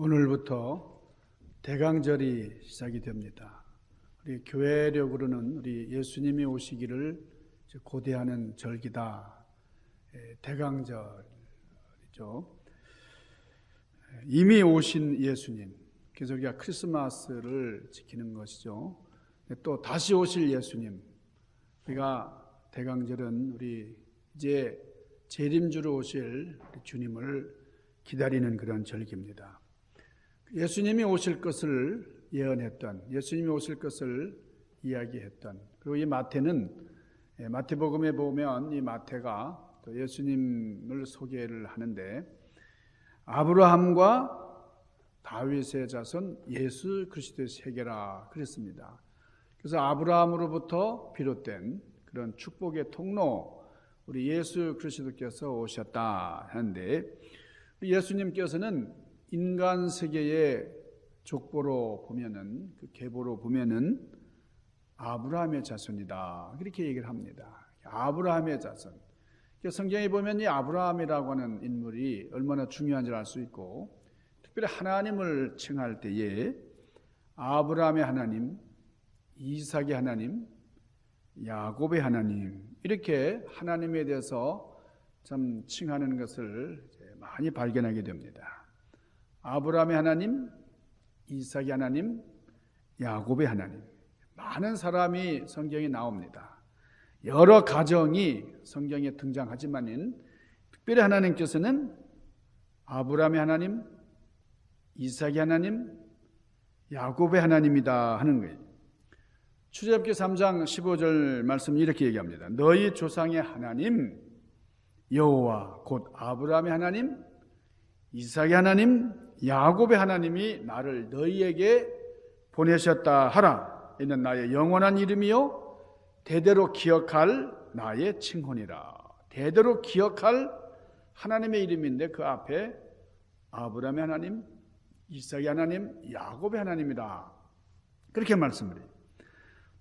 오늘부터 대강절이 시작이 됩니다. 우리 교회력으로는 우리 예수님이 오시기를 고대하는 절기다. 대강절이죠. 이미 오신 예수님. 그래서 우리가 크리스마스를 지키는 것이죠. 또 다시 오실 예수님. 우리가 대강절은 우리 이제 재림주로 오실 주님을 기다리는 그런 절기입니다. 예수님이 오실 것을 예언했던, 예수님이 오실 것을 이야기했던, 그리고 이 마태는 마태복음에 보면 이 마태가 또 예수님을 소개를 하는데 아브라함과 다윗의 자손 예수 그리스도의 세계라 그랬습니다. 그래서 아브라함으로부터 비롯된 그런 축복의 통로 우리 예수 그리스도께서 오셨다 하는데 예수님께서는 인간 세계의 족보로 보면은 그 계보로 보면은 아브라함의 자손이다 그렇게 얘기를 합니다. 아브라함의 자손. 성경에 보면 이 아브라함이라고 하는 인물이 얼마나 중요한지 알 수 있고 특별히 하나님을 칭할 때에 아브라함의 하나님, 이삭의 하나님, 야곱의 하나님 이렇게 하나님에 대해서 참 칭하는 것을 많이 발견하게 됩니다. 아브라함의 하나님, 이삭의 하나님, 야곱의 하나님 많은 사람이 성경에 나옵니다. 여러 가정이 성경에 등장하지만 특별히 하나님께서는 아브라함의 하나님, 이삭의 하나님, 야곱의 하나님이다 하는 거예요. 출애굽기 3장 15절 말씀 이렇게 얘기합니다. 너희 조상의 하나님 여호와 곧 아브라함의 하나님, 이삭의 하나님, 야곱의 하나님이 나를 너희에게 보내셨다 하라. 이는 나의 영원한 이름이요 대대로 기억할 나의 칭혼이라. 대대로 기억할 하나님의 이름인데 그 앞에 아브라함의 하나님, 이삭의 하나님, 야곱의 하나님이다. 그렇게 말씀을 해요.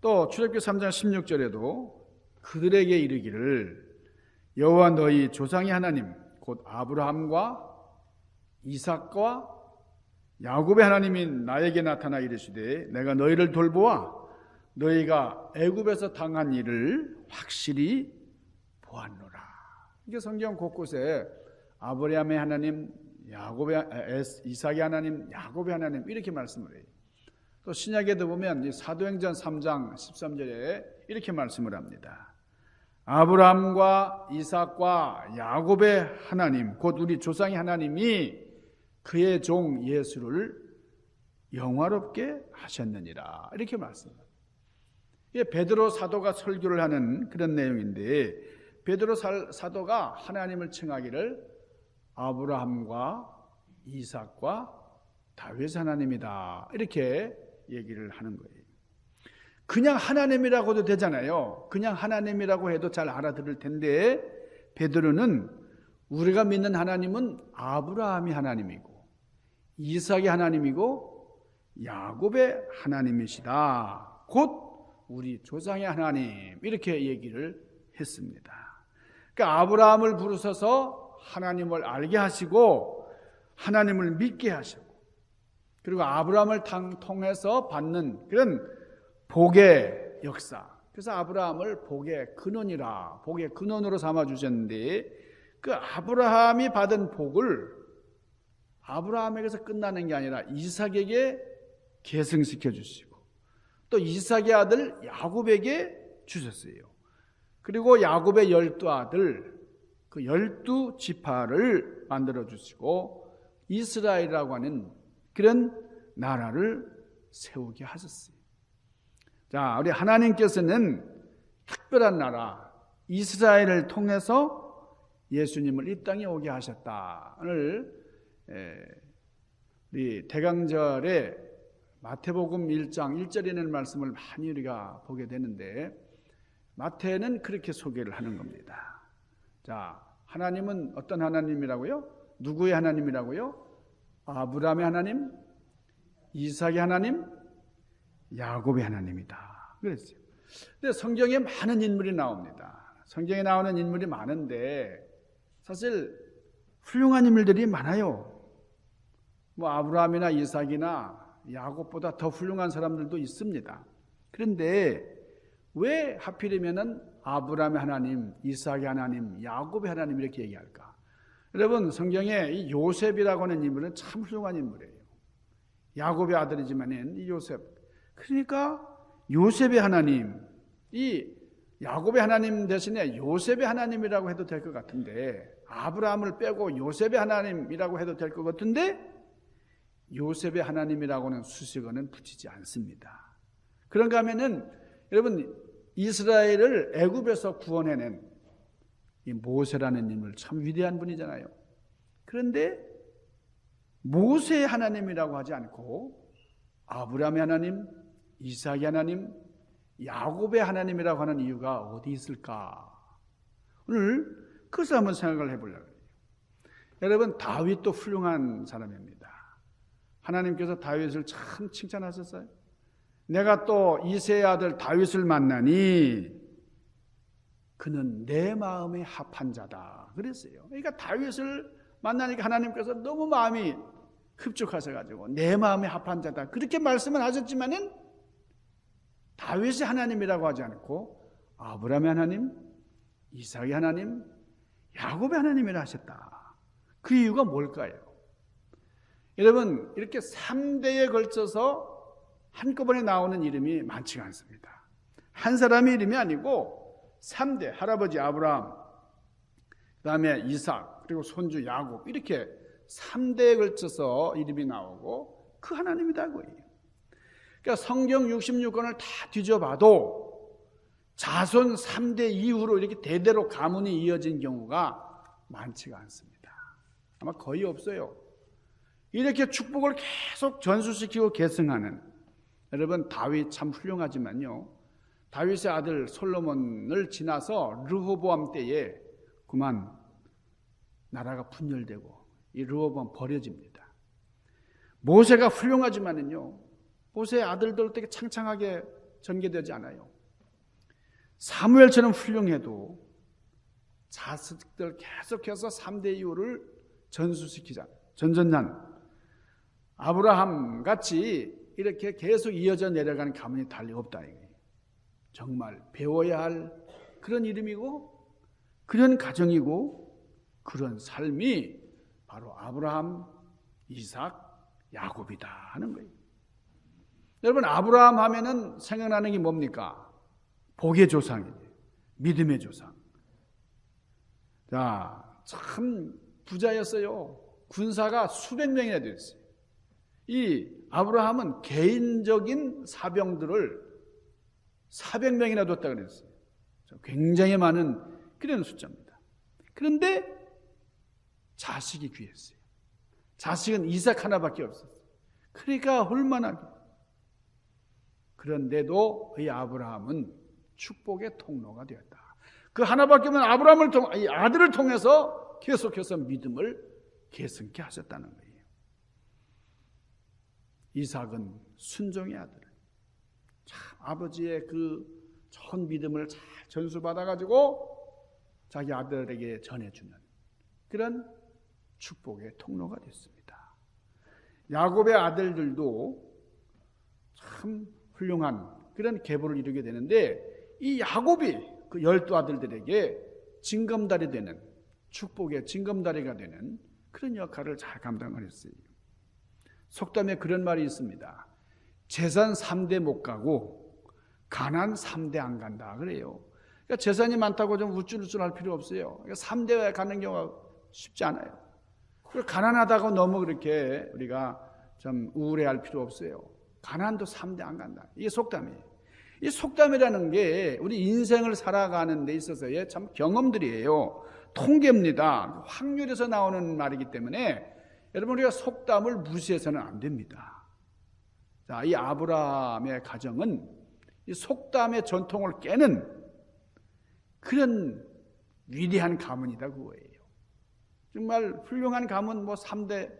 또 출애굽기 3장 16절에도 그들에게 이르기를 여호와 너희 조상의 하나님 곧 아브라함과 이삭과 야곱의 하나님이 나에게 나타나 이르시되 내가 너희를 돌보아 너희가 애굽에서 당한 일을 확실히 보았노라. 이게 성경 곳곳에 아브라함의 하나님, 이삭의 하나님, 야곱의 하나님 이렇게 말씀을 해요. 또 신약에도 보면 사도행전 3장 13절에 이렇게 말씀을 합니다. 아브라함과 이삭과 야곱의 하나님 곧 우리 조상의 하나님이 그의 종 예수를 영화롭게 하셨느니라 이렇게 말씀합니다. 이게 베드로 사도가 설교를 하는 그런 내용인데 베드로 사도가 하나님을 칭하기를 아브라함과 이삭과 다윗 하나님이다 이렇게 얘기를 하는 거예요. 그냥 하나님이라고도 되잖아요. 그냥 하나님이라고 해도 잘 알아들을 텐데 베드로는 우리가 믿는 하나님은 아브라함이 하나님이고 이삭의 하나님이고 야곱의 하나님이시다. 곧 우리 조상의 하나님 이렇게 얘기를 했습니다. 그러니까 아브라함을 부르셔서 하나님을 알게 하시고 하나님을 믿게 하시고 그리고 아브라함을 통해서 받는 그런 복의 역사. 그래서 아브라함을 복의 근원이라 복의 근원으로 삼아 주셨는데 그 아브라함이 받은 복을 아브라함에게서 끝나는 게 아니라 이삭에게 계승시켜 주시고 또 이삭의 아들 야곱에게 주셨어요. 그리고 야곱의 12아들 그 12지파를 만들어 주시고 이스라엘이라고 하는 그런 나라를 세우게 하셨어요. 자, 우리 하나님께서는 특별한 나라 이스라엘을 통해서 예수님을 이 땅에 오게 하셨다. 오늘 우리 대강절에 마태복음 1장 1절에 있는 말씀을 많이 우리가 보게 되는데 마태는 그렇게 소개를 하는 겁니다. 자, 하나님은 어떤 하나님이라고요? 누구의 하나님이라고요? 아브라함의 하나님, 이삭의 하나님, 야곱의 하나님이다. 그랬어요. 근데 성경에 많은 인물이 나옵니다. 성경에 나오는 인물이 많은데 사실 훌륭한 인물들이 많아요. 뭐 아브라함이나 이삭이나 야곱보다 더 훌륭한 사람들도 있습니다. 그런데 왜 하필이면은 아브라함의 하나님, 이삭의 하나님, 야곱의 하나님 이렇게 얘기할까? 여러분, 성경에 이 요셉이라고 하는 인물은 참 훌륭한 인물이에요. 야곱의 아들이지만 이 요셉. 그러니까 요셉의 하나님, 이 야곱의 하나님 대신에 요셉의 하나님이라고 해도 될 것 같은데, 아브라함을 빼고 요셉의 하나님이라고 해도 될 것 같은데, 요셉의 하나님이라고는 수식어는 붙이지 않습니다. 그런가 하면은 여러분, 이스라엘을 애굽에서 구원해낸 이 모세라는 인물 참 위대한 분이잖아요. 그런데 모세의 하나님이라고 하지 않고 아브라함의 하나님, 이삭의 하나님, 야곱의 하나님이라고 하는 이유가 어디 있을까? 오늘 그것을 한번 생각을 해보려고 해요. 여러분, 다윗도 훌륭한 사람입니다. 하나님께서 다윗을 참 칭찬하셨어요. 내가 또 이새의 아들 다윗을 만나니 그는 내 마음에 합한 자다 그랬어요. 그러니까 다윗을 만나니까 하나님께서 너무 마음이 흡족하셔가지고 내 마음에 합한 자다 그렇게 말씀을 하셨지만은 다윗의 하나님이라고 하지 않고 아브라함의 하나님, 이삭의 하나님, 야곱의 하나님이라 하셨다. 그 이유가 뭘까요? 여러분, 이렇게 3대에 걸쳐서 한꺼번에 나오는 이름이 많지가 않습니다. 한 사람의 이름이 아니고 3대, 할아버지 아브라함, 그 다음에 이삭, 그리고 손주 야곱, 이렇게 3대에 걸쳐서 이름이 나오고 그 하나님이다고요. 그러니까 성경 66권을 다 뒤져봐도 자손 3대 이후로 이렇게 대대로 가문이 이어진 경우가 많지가 않습니다. 아마 거의 없어요. 이렇게 축복을 계속 전수시키고 계승하는, 여러분, 다윗 참 훌륭하지만요, 다윗의 아들 솔로몬을 지나서 르호보암 때에 그만 나라가 분열되고 이 르호보암 버려집니다. 모세가 훌륭하지만은요, 모세의 아들들 되게 창창하게 전개되지 않아요. 사무엘처럼 훌륭해도 자식들 계속해서 3대 이후를 전수시키자. 전전난 아브라함 같이 이렇게 계속 이어져 내려가는 가문이 달리 없다. 정말 배워야 할 그런 이름이고 그런 가정이고 그런 삶이 바로 아브라함, 이삭, 야곱이다 하는 거예요. 여러분, 아브라함 하면은 생각나는 게 뭡니까? 복의 조상이에요. 믿음의 조상. 자, 참 부자였어요. 군사가 수백 명이나 됐어요. 이 아브라함은 개인적인 사병들을 400명이나 뒀다 그랬어요. 굉장히 많은 그런 숫자입니다. 그런데 자식이 귀했어요. 자식은 이삭 하나밖에 없었어요. 그러니까 얼마나. 그런데도 이 아브라함은 축복의 통로가 되었다. 그 하나밖에 없는 아브라함을 이 아들을 통해서 계속해서 믿음을 계승케 하셨다는 거예요. 이삭은 순종의 아들. 참 아버지의 그 좋은 믿음을 잘 전수받아가지고 자기 아들에게 전해주는 그런 축복의 통로가 됐습니다. 야곱의 아들들도 참 훌륭한 그런 계보를 이루게 되는데 이 야곱이 그 12아들들에게 징검다리 되는, 축복의 징검다리가 되는 그런 역할을 잘 감당을 했어요. 속담에 그런 말이 있습니다. 재산 3대 못 가고 가난 3대 안 간다 그래요. 그러니까 재산이 많다고 좀 우쭐우쭐할 필요 없어요. 그러니까 3대 가는 경우가 쉽지 않아요. 그리고 가난하다고 너무 그렇게 우리가 좀 우울해할 필요 없어요. 가난도 3대 안 간다. 이게 속담이에요. 이 속담이라는 게 우리 인생을 살아가는 데 있어서의 참 경험들이에요. 통계입니다. 확률에서 나오는 말이기 때문에 여러분, 우리가 속담을 무시해서는 안 됩니다. 자, 이 아브라함의 가정은 이 속담의 전통을 깨는 그런 위대한 가문이다 그거예요. 정말 훌륭한 가문, 뭐 3대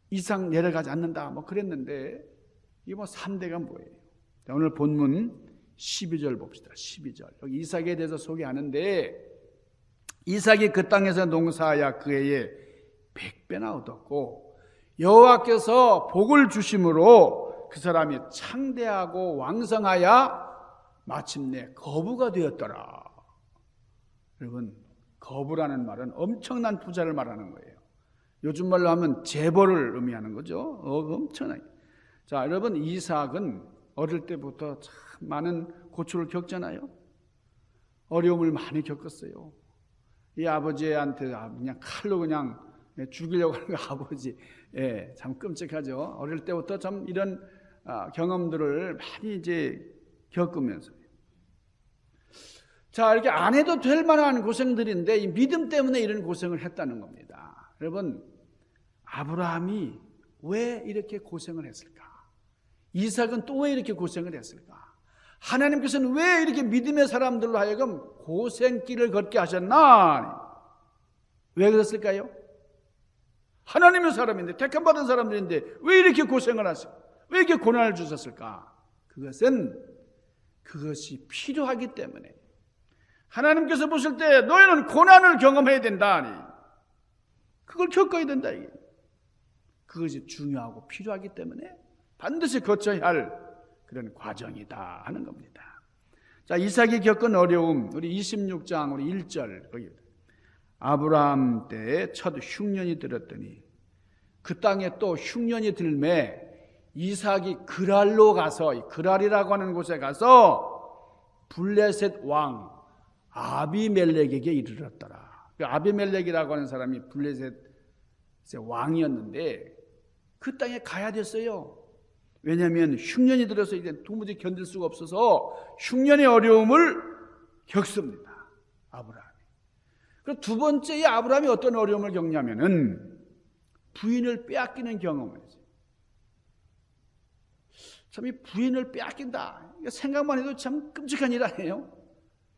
이상 내려가지 않는다 뭐 그랬는데 이게 뭐 3대가 뭐예요? 자, 오늘 본문 12절 봅시다. 12절. 여기 이삭에 대해서 소개하는데 이삭이 그 땅에서 농사하여 그 해에 100배나 얻었고 여호와께서 복을 주심으로 그 사람이 창대하고 왕성하여 마침내 거부가 되었더라. 여러분, 거부라는 말은 엄청난 부자를 말하는 거예요. 요즘 말로 하면 재벌을 의미하는 거죠. 엄청나게. 자, 여러분, 이삭은 어릴 때부터 참 많은 고초를 겪잖아요. 어려움을 많이 겪었어요. 이 아버지한테 그냥 칼로 그냥 죽이려고 하는 거 아버지. 예, 참 끔찍하죠. 어릴 때부터 참 이런 경험들을 많이 이제 겪으면서. 자, 이렇게 안 해도 될 만한 고생들인데 이 믿음 때문에 이런 고생을 했다는 겁니다. 여러분, 아브라함이 왜 이렇게 고생을 했을까? 이삭은 또 왜 이렇게 고생을 했을까? 하나님께서는 왜 이렇게 믿음의 사람들로 하여금 고생길을 걷게 하셨나? 왜 그랬을까요? 하나님의 사람인데, 택함받은 사람들인데 왜 이렇게 고생을 하실까? 왜 이렇게 고난을 주셨을까? 그것이 필요하기 때문에. 하나님께서 보실 때 너희는 고난을 경험해야 된다. 그걸 겪어야 된다. 그것이 중요하고 필요하기 때문에 반드시 거쳐야 할 그런 과정이다 하는 겁니다. 자, 이삭이 겪은 어려움, 우리 26장 우리 1절 거기 아브라함 때에 첫 흉년이 들었더니 그 땅에 또 흉년이 들매 이삭이 그랄로 가서, 그랄이라고 하는 곳에 가서 블레셋 왕 아비멜렉에게 이르렀더라. 그 아비멜렉이라고 하는 사람이 블레셋의 왕이었는데 그 땅에 가야 됐어요. 왜냐하면 흉년이 들어서 이제 도무지 견딜 수가 없어서 흉년의 어려움을 겪습니다. 아브라함이. 그리고 두 번째, 이 아브라함이 어떤 어려움을 겪냐면은 부인을 빼앗기는 경험을 했어요. 참 이 부인을 빼앗긴다. 생각만 해도 참 끔찍한 일 아니에요?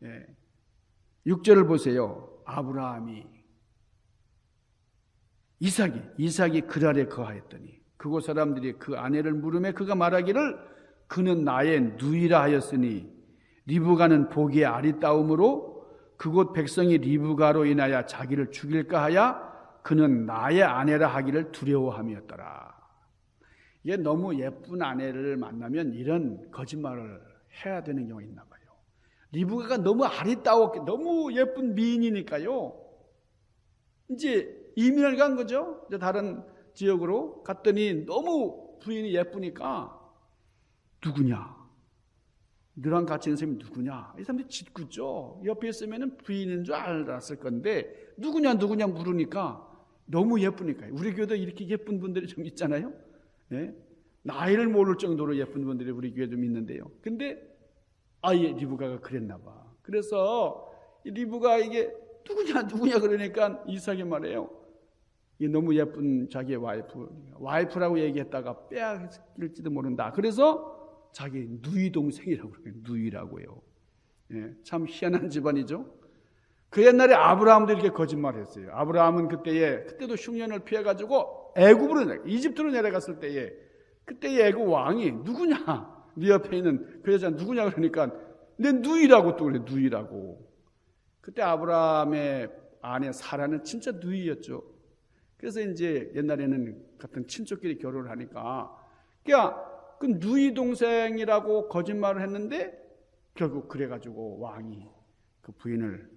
예. 6절을 보세요. 아브라함이 이삭이 그랄에 거하였더니 그곳 사람들이 그 아내를 물으매 그가 말하기를 그는 나의 누이라 하였으니 리브가는 보기에 아리따움으로 그곳 백성이 리브가로 인하여 자기를 죽일까 하여 그는 나의 아내라 하기를 두려워함이었더라. 이게 너무 예쁜 아내를 만나면 이런 거짓말을 해야 되는 경우가 있나 봐요. 리브가가 너무 아리따웠게 너무 예쁜 미인이니까요. 이제 이민을 간 거죠. 이제 다른 지역으로 갔더니 너무 부인이 예쁘니까 누구냐? 너랑 같이 있는 사람이 누구냐? 이 사람들이 짓궂죠. 옆에 있으면 부인인 줄 알았을 건데 누구냐 물으니까 너무 예쁘니까. 우리 교회도 이렇게 예쁜 분들이 좀 있잖아요. 네? 나이를 모를 정도로 예쁜 분들이 우리 교회 좀 있는데요. 근데 아예 리브가가 그랬나 봐. 그래서 리브가 이게 누구냐 그러니까 이삭이 말해요. 이 너무 예쁜 자기의 와이프라고 얘기했다가 빼앗길지도 모른다. 그래서 자기 누이 동생이라고 그래요. 누이라고요. 예, 참 희한한 집안이죠. 그 옛날에 아브라함도 이렇게 거짓말했어요. 아브라함은 그때도 흉년을 피해가지고 이집트로 내려갔을 때에 그때의 애굽 왕이 누구냐? 네 옆에 있는 그 여자 누구냐 그러니까 내 누이라고 또 그래. 누이라고. 그때 아브라함의 아내 사라는 진짜 누이였죠. 그래서 이제 옛날에는 같은 친족끼리 결혼을 하니까 그 누이 동생이라고 거짓말을 했는데 결국 그래가지고 왕이 그 부인을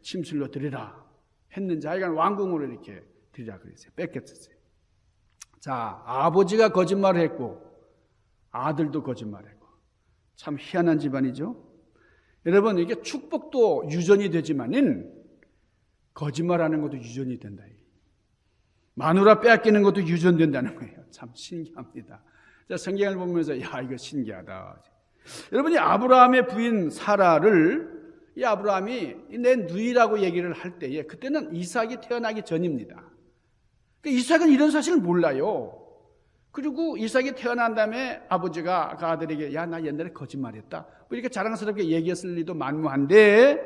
침실로 들이라 했는지 하여간 왕궁으로 이렇게 들이라 그랬어요. 뺏겼었어요. 자, 아버지가 거짓말을 했고 아들도 거짓말을 했고 참 희한한 집안이죠. 여러분, 이게 축복도 유전이 되지만은 거짓말하는 것도 유전이 된다. 마누라 빼앗기는 것도 유전된다는 거예요. 참 신기합니다. 자, 성경을 보면서 이거 신기하다. 여러분이 아브라함의 부인 사라를 이 아브라함이 내 누이라고 얘기를 할 때에 그때는 이삭이 태어나기 전입니다. 그러니까 이삭은 이런 사실을 몰라요. 그리고 이삭이 태어난 다음에 아버지가 그 아들에게 나 옛날에 거짓말했다. 뭐 이렇게 자랑스럽게 얘기했을 리도 만무한데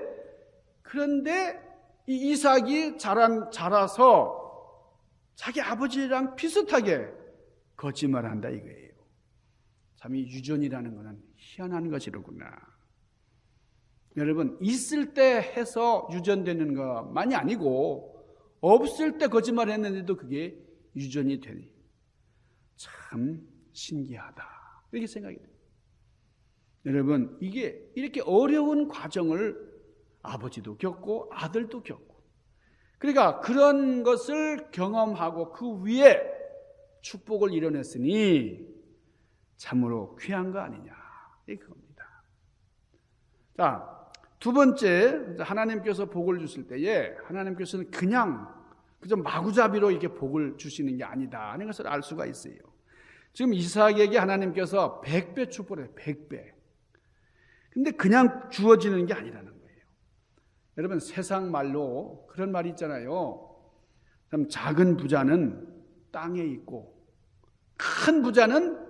그런데 이 이삭이 자라서 자기 아버지랑 비슷하게 거짓말한다 이거예요. 참 이 유전이라는 것은 희한한 것이로구나. 여러분, 있을 때 해서 유전되는 것만이 아니고 없을 때 거짓말했는데도 그게 유전이 참 신기하다. 이렇게 생각이 돼요. 여러분, 이게 이렇게 어려운 과정을 아버지도 겪고 아들도 겪고, 그러니까 그런 것을 경험하고 그 위에 축복을 이뤄냈으니 참으로 귀한 거 아니냐, 이겁니다. 자, 두 번째, 하나님께서 복을 주실 때에 하나님께서는 그냥 그저 마구잡이로 이렇게 복을 주시는 게 아니다 하는 것을 알 수가 있어요. 지금 이삭에게 하나님께서 100배 축복을 해요. 100배. 근데 그냥 주어지는 게 아니라는 거예요. 여러분, 세상 말로 그런 말이 있잖아요. 참 작은 부자는 땅에 있고 큰 부자는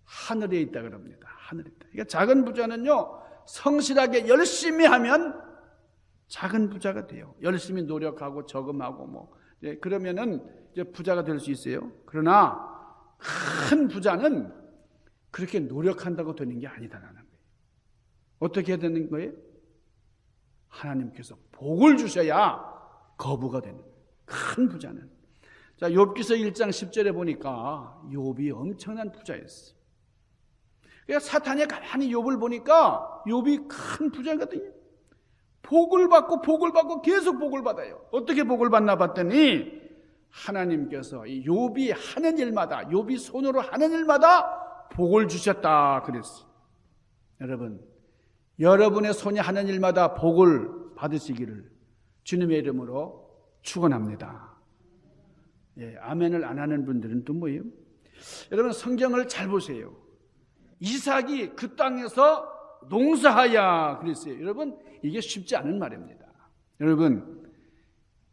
하늘에 있다 그럽니다. 하늘에 있다. 그러니까 작은 부자는요, 성실하게 열심히 하면 작은 부자가 돼요. 열심히 노력하고 저금하고 그러면은 이제 부자가 될 수 있어요. 그러나 큰 부자는 그렇게 노력한다고 되는 게 아니다라는 거예요. 어떻게 해야 되는 거예요? 하나님께서 복을 주셔야 거부가 되는 거예요. 큰 부자는. 자, 욥기서 1장 10절에 보니까 욥이 엄청난 부자였어요. 그러니까 사탄이 가만히 욥을 보니까 욥이 큰 부자거든요. 복을 받고 계속 복을 받아요. 어떻게 복을 받나 봤더니 하나님께서 이 욥이 하는 일마다, 욥이 손으로 하는 일마다 복을 주셨다 그랬어요. 여러분, 여러분의 손이 하는 일마다 복을 받으시기를 주님의 이름으로 축원합니다. 예, 아멘을 안 하는 분들은 또 뭐예요? 여러분, 성경을 잘 보세요. 이삭이 그 땅에서 농사하야 그랬어요. 여러분, 이게 쉽지 않은 말입니다. 여러분,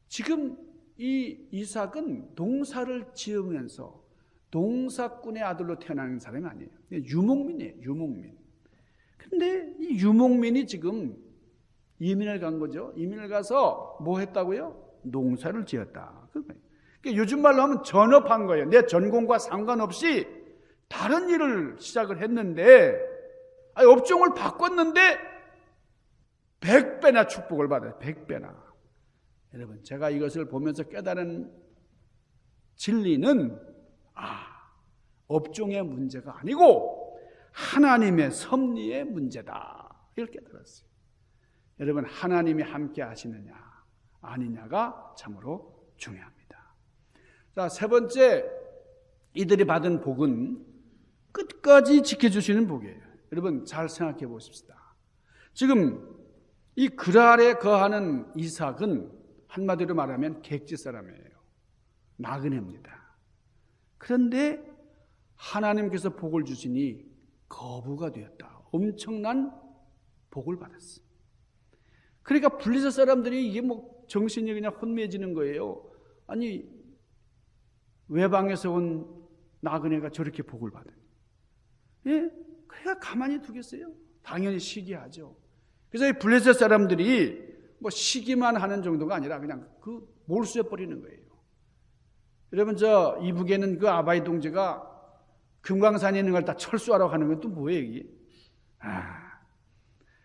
지금 이 이삭은 농사를 지으면서 농사꾼의 아들로 태어나는 사람이 아니에요. 유목민이에요. 유목민. 근데 이 유목민이 지금 이민을 간 거죠. 이민을 가서 뭐 했다고요? 농사를 지었다. 그러니까 요즘 말로 하면 전업한 거예요. 내 전공과 상관없이 다른 일을 시작을 했는데, 업종을 바꿨는데 100배나 축복을 받아요. 100배나. 여러분, 제가 이것을 보면서 깨달은 진리는 업종의 문제가 아니고 하나님의 섭리의 문제다, 이걸 깨달았어요. 여러분, 하나님이 함께 하시느냐 아니냐가 참으로 중요합니다. 자, 세 번째, 이들이 받은 복은 끝까지 지켜주시는 복이에요. 여러분, 잘 생각해 보십시다. 지금 이 그랄에 거하는 이삭은 한마디로 말하면 객지 사람이에요. 나그네입니다. 그런데 하나님께서 복을 주시니 거부가 되었다. 엄청난 복을 받았어요. 그러니까 블레셋 사람들이 이게 정신이 그냥 혼미해지는 거예요. 아니, 외방에서 온 나그네가 저렇게 복을 받아요. 예? 그러니까 가만히 두겠어요? 당연히 시기하죠. 그래서 이 블레셋 사람들이 시기만 하는 정도가 아니라 그냥 몰수해 버리는 거예요. 여러분, 저 이북에는 그 아바이 동지가 금강산에 있는 걸 다 철수하러 가는 건 또 뭐예요, 이게?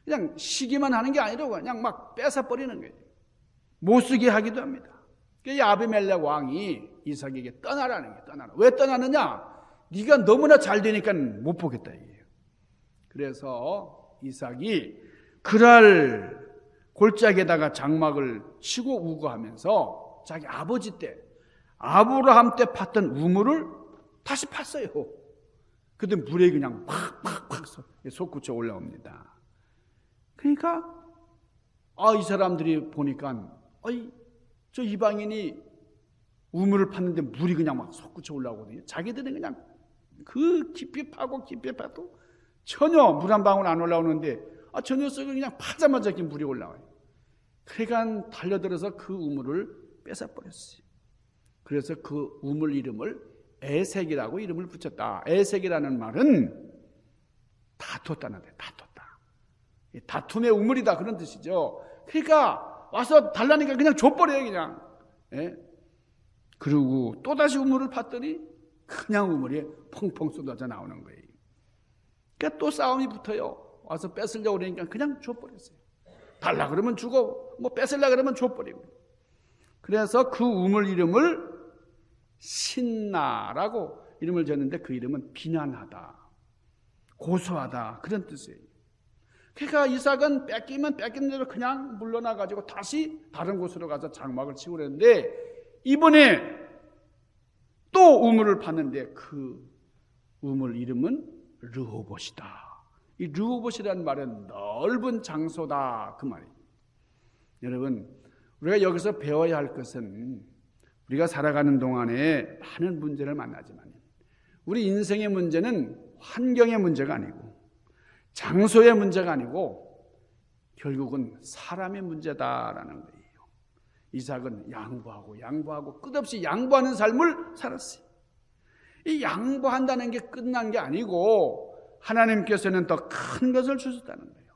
그냥 시기만 하는 게 아니라 그냥 막 뺏어 버리는 거예요. 못 쓰게 하기도 합니다. 이 아비멜렉 왕이 이삭에게 떠나라는 거예요. 떠나라. 왜 떠나느냐? 네가 너무나 잘 되니까 못 보겠다, 이게요. 그래서 이삭이 그랄 골짜기에다가 장막을 치고 우거하면서 자기 아버지 때, 아브라함 때 팠던 우물을 다시 팠어요. 그때 물에 그냥 팍팍팍 솟구쳐 올라옵니다. 그러니까 이 사람들이 보니까 저 이방인이 우물을 팠는데 물이 그냥 막 솟구쳐 올라오거든요. 자기들은 그냥 그 깊이 파고 깊이 파도 전혀 물 한 방울 안 올라오는데 저 녀석은 그냥 파자마자 이렇게 물이 올라와요. 그러니까 달려들어서 그 우물을 뺏어버렸어요. 그래서 그 우물 이름을 에색이라고 이름을 붙였다. 에색이라는 말은 다퉜다는 거예요. 다퉜다. 다툼의 우물이다, 그런 뜻이죠. 그러니까 와서 달라니까 그냥 줘버려요, 그냥. 예? 그리고 또다시 우물을 팠더니 그냥 우물이 펑펑 쏟아져 나오는 거예요. 그러니까 또 싸움이 붙어요. 와서 뺏으려고 그러니까 그냥 줘버렸어요. 달라 그러면 주고, 뺏으려고 그러면 줘버리고. 그래서 그 우물 이름을 신나라고 이름을 지었는데 그 이름은 비난하다, 고소하다 그런 뜻이에요. 그러니까 이삭은 뺏기면 뺏긴 대로 그냥 물러나가지고 다시 다른 곳으로 가서 장막을 치고 그랬는데 이번에 또 우물을 팠는데 그 우물 이름은 르호봇이다. 이 르호봇이라는 말은 넓은 장소다 그 말이에요. 여러분, 우리가 여기서 배워야 할 것은 우리가 살아가는 동안에 많은 문제를 만나지만 우리 인생의 문제는 환경의 문제가 아니고 장소의 문제가 아니고 결국은 사람의 문제다라는 거예요. 이삭은 양보하고 끝없이 양보하는 삶을 살았어요. 이 양보한다는 게 끝난 게 아니고 하나님께서는 더 큰 것을 주셨다는 거예요.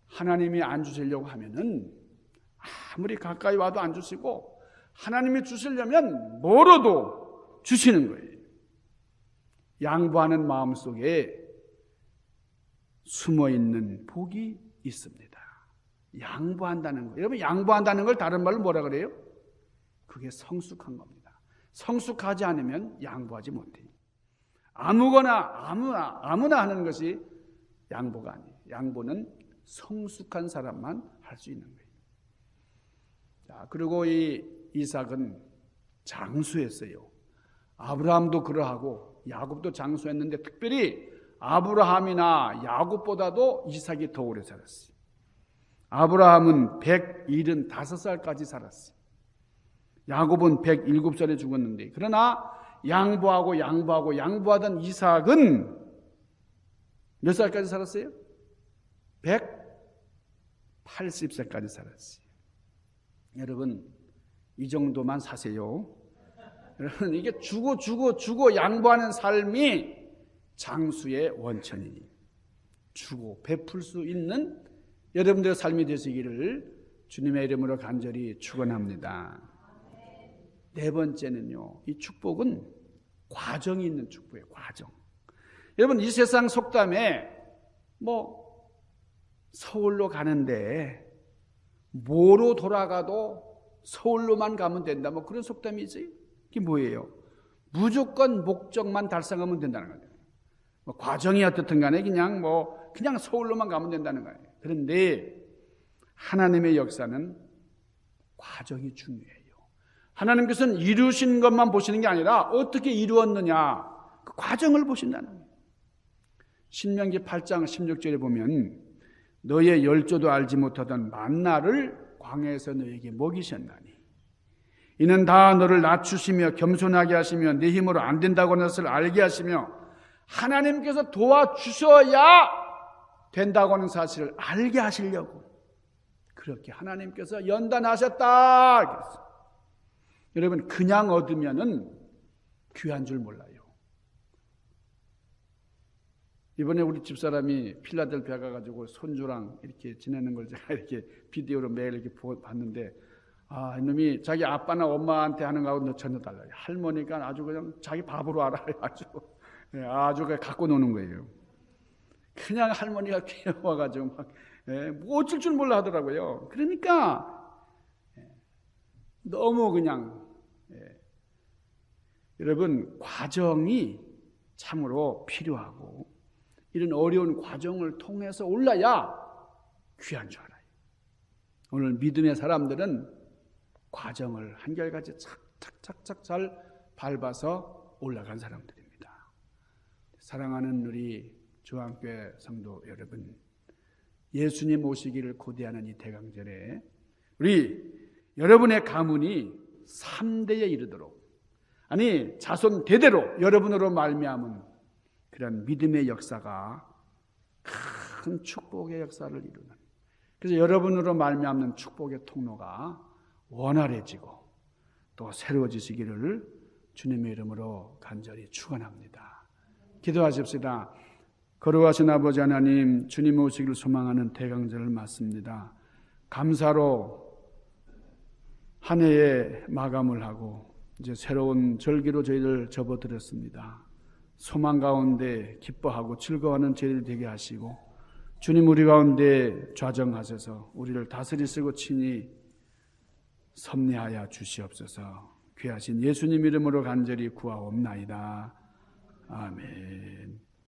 하나님이 안 주시려고 하면은 아무리 가까이 와도 안 주시고 하나님이 주시려면 멀어도 주시는 거예요. 양보하는 마음 속에 숨어있는 복이 있습니다. 양보한다는 거. 여러분, 양보한다는 걸 다른 말로 뭐라 그래요? 그게 성숙한 겁니다. 성숙하지 않으면 양보하지 못해요. 아무나 하는 것이 양보가 아니에요. 양보는 성숙한 사람만 할 수 있는 거예요. 자, 그리고 이 이삭은 장수했어요. 아브라함도 그러하고 야곱도 장수했는데 특별히 아브라함이나 야곱보다도 이삭이 더 오래 살았어요. 아브라함은 175살까지 살았어요. 야곱은 107살에 죽었는데 그러나 양보하던 이삭은 몇 살까지 살았어요? 180세까지 살았어요. 여러분, 이 정도만 사세요. 여러분, 이게 주고 양보하는 삶이 장수의 원천이니 주고 베풀 수 있는 여러분들의 삶이 되시기를 주님의 이름으로 간절히 축원합니다. 네 번째는요, 이 축복은 과정이 있는 축복이에요. 과정. 여러분, 이 세상 속담에 서울로 가는데 뭐로 돌아가도 서울로만 가면 된다, 그런 속담이 있어요. 이게 뭐예요? 무조건 목적만 달성하면 된다는 거예요. 과정이 어떻든 간에 그냥 서울로만 가면 된다는 거예요. 그런데 하나님의 역사는 과정이 중요해요. 하나님께서는 이루신 것만 보시는 게 아니라 어떻게 이루었느냐, 그 과정을 보신다는 거예요. 신명기 8장 16절에 보면 너의 열조도 알지 못하던 만나를 광야에서 너에게 먹이셨나니 이는 다 너를 낮추시며 겸손하게 하시며 네 힘으로 안 된다고 하는 것을 알게 하시며 하나님께서 도와주셔야 된다고 하는 사실을 알게 하시려고 그렇게 하나님께서 연단하셨다. 여러분, 그냥 얻으면은 귀한 줄 몰라요. 이번에 우리 집사람이 필라델피아 가가지고 손주랑 이렇게 지내는 걸 제가 이렇게 비디오로 매일 이렇게 봤는데, 이놈이 자기 아빠나 엄마한테 하는 거하고 전혀 달라요. 할머니가 아주 그냥 자기 밥으로 알아요. 아주 갖고 노는 거예요. 그냥 할머니가 귀여워가지고 막 어쩔 줄 몰라 하더라고요. 그러니까 너무 그냥 여러분, 과정이 참으로 필요하고 이런 어려운 과정을 통해서 올라야 귀한 줄 알아요. 오늘 믿음의 사람들은 과정을 한결같이 착착착착 잘 밟아서 올라간 사람들입니다. 사랑하는 우리 중앙교회 성도 여러분, 예수님 오시기를 고대하는 이 대강절에 우리 여러분의 가문이 3대에 이르도록, 아니 자손 대대로 여러분으로 말미암은 그런 믿음의 역사가 큰 축복의 역사를 이루는, 그래서 여러분으로 말미암는 축복의 통로가 원활해지고 또 새로워지시기를 주님의 이름으로 간절히 축원합니다. 기도하십시다. 거룩하신 아버지 하나님, 주님 오시기를 소망하는 대강절을 맞습니다. 감사로 한 해의 마감을 하고 이제 새로운 절기로 저희를 접어들었습니다. 소망 가운데 기뻐하고 즐거워하는 저희들 되게 하시고 주님 우리 가운데 좌정하셔서 우리를 다스리시고 친히 섭리하여 주시옵소서. 귀하신 예수님 이름으로 간절히 구하옵나이다. 아멘.